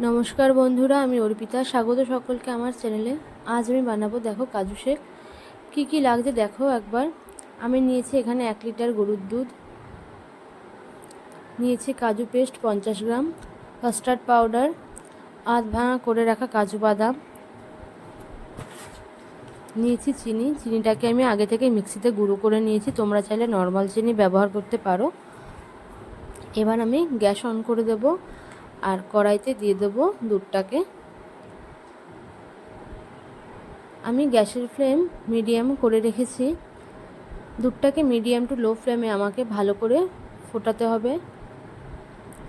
নমস্কার বন্ধুরা, আমি অর্পিতা। স্বাগত সকলকে আমার চ্যানেলে। আজ আমি বানাবো, দেখো, কাজু শেক। কী কী লাগছে দেখো একবার। আমি নিয়েছি এখানে 1 লিটার গরুর দুধ, নিয়েছি কাজু পেস্ট 50 গ্রাম, কাস্টার্ড পাউডার, আধ ভাঙা করে রাখা কাজু বাদাম, নিয়েছি চিনিটাকে আমি আগে থেকে মিক্সিতে গুঁড়ো করে নিয়েছি। তোমরা চাইলে নর্মাল চিনি ব্যবহার করতে পারো। এবার আমি গ্যাস অন করে দেব আর কড়াইতে দিয়ে দেবো দুধটাকে। আমি গ্যাসের ফ্লেম মিডিয়াম করে রেখেছি। দুধটাকে মিডিয়াম টু লো ফ্লেমে আমাকে ভালো করে ফোটাতে হবে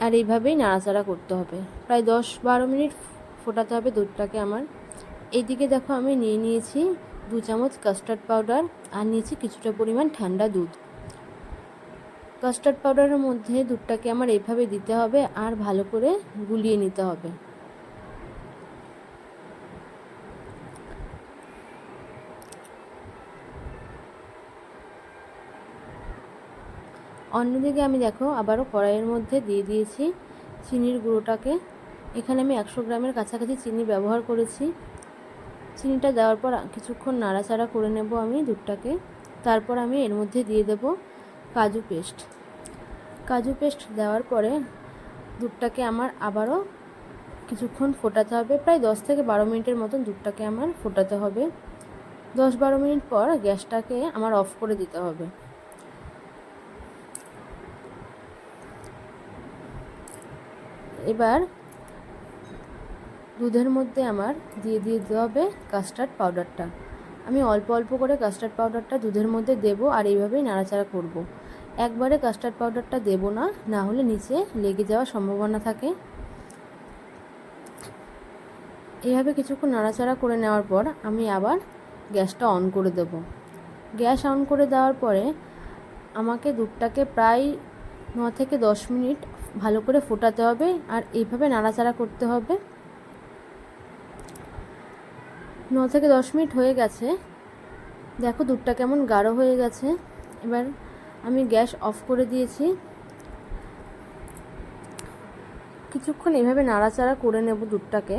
আর এইভাবেই নাড়াচাড়া করতে হবে। প্রায় 10-12 মিনিট ফোটাতে হবে দুধটাকে আমার। এইদিকে দেখো, আমি নিয়েছি 2 চামচ কাস্টার্ড পাউডার আর নিয়েছি কিছুটা পরিমাণ ঠান্ডা দুধ। কাস্টার্ড পাউডারের মধ্যে দুধটাকে আমার এইভাবে দিতে হবে আর ভালো করে গুলিয়ে নিতে হবে। অন্যদিকে আমি দেখো আবারও কড়াইয়ের মধ্যে দিয়ে দিয়েছি চিনির গুঁড়োটাকে। এখানে আমি 100 গ্রামের কাছাকাছি চিনি ব্যবহার করেছি। চিনিটা দেওয়ার পর কিছুক্ষণ নাড়াচাড়া করে নেব আমি দুধটাকে। তারপর আমি এর মধ্যে দিয়ে দেব কাজু পেস্ট দেওয়ার পরে দুধটাকে আমার আবারও কিছুক্ষণ ফোটাতে হবে। প্রায় 10 থেকে 12 মিনিটের মতন দুধটাকে আমার ফোটাতে হবে। 10-12 মিনিট পর গ্যাসটাকে আমার অফ করে দিতে হবে। এবার দুধের মধ্যে আমার দিয়ে দিতে হবে কাস্টার্ড পাউডারটা। আমি অল্প অল্প করে কাস্টার্ড পাউডারটা দুধের মধ্যে দেব আর এইভাবেই নাড়াচাড়া করব। একবারে কাস্টার্ড পাউডারটা দেব না, না হলে নিচে লেগে যাওয়ার সম্ভাবনা থাকে। এইভাবে কিছুক্ষণ নাড়াচাড়া করে নেওয়ার পর আমি আবার গ্যাসটা অন করে দেব। গ্যাস অন করে দেওয়ার পরে আমাকে দুধটাকে প্রায় 9 থেকে 10 মিনিট ভালো করে ফোটাতে হবে আর এইভাবে নাড়াচাড়া করতে হবে। 9 থেকে 10 মিনিট হয়ে গেছে। দেখো দুধটা কেমন গাঢ় হয়ে গেছে। এবার আমি গ্যাস অফ করে দিয়েছি। কিছুক্ষণ এভাবে নাড়াচাড়া করে নেব দুধটাকে।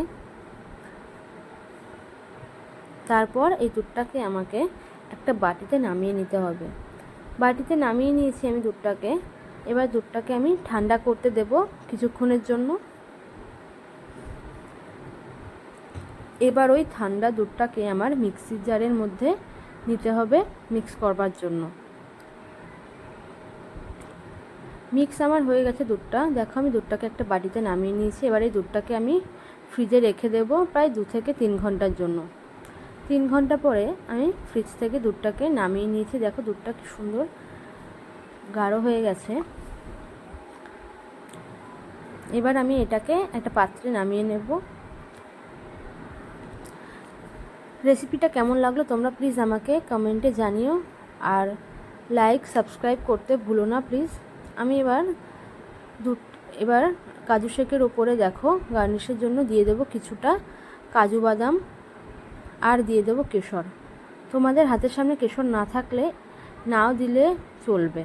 তারপর এই দুধটাকে আমাকে একটা বাটিতে নামিয়ে নিতে হবে। বাটিতে নামিয়ে নিয়েছি আমি দুধটাকে। এবার দুধটাকে আমি ঠান্ডা করতে দেব কিছুক্ষণের জন্য। এবার ওই ঠান্ডা দুধটাকে আমার মিক্সির জারের মধ্যে নিতে হবে মিক্স করবার জন্য। মিক্স আমার হয়ে গেছে দুধটা। দেখো আমি দুধটাকে একটা বাটিতে নামিয়ে নিয়েছি। এবার এই দুধটাকে আমি ফ্রিজে রেখে দেব প্রায় 2 থেকে 3 ঘন্টার জন্য। 3 ঘন্টা পরে আমি ফ্রিজ থেকে দুধটাকে নামিয়ে নিয়েছি। দেখো দুধটা কি সুন্দর গাঢ় হয়ে গেছে। এবার আমি এটাকে একটা পাত্রে নামিয়ে নেব। রেসিপিটা কেমন লাগলো তোমরা প্লিজ আমাকে কমেন্টে জানিও আর লাইক সাবস্ক্রাইব করতে ভুলো না প্লিজ। আমি এবার কাজু শেকের ওপরে দেখো গার্নিশের জন্য দিয়ে দেবো কিছুটা কাজু বাদাম আর দিয়ে দেবো কেশর। তোমাদের হাতের সামনে কেশর না থাকলে নাও দিলে চলবে।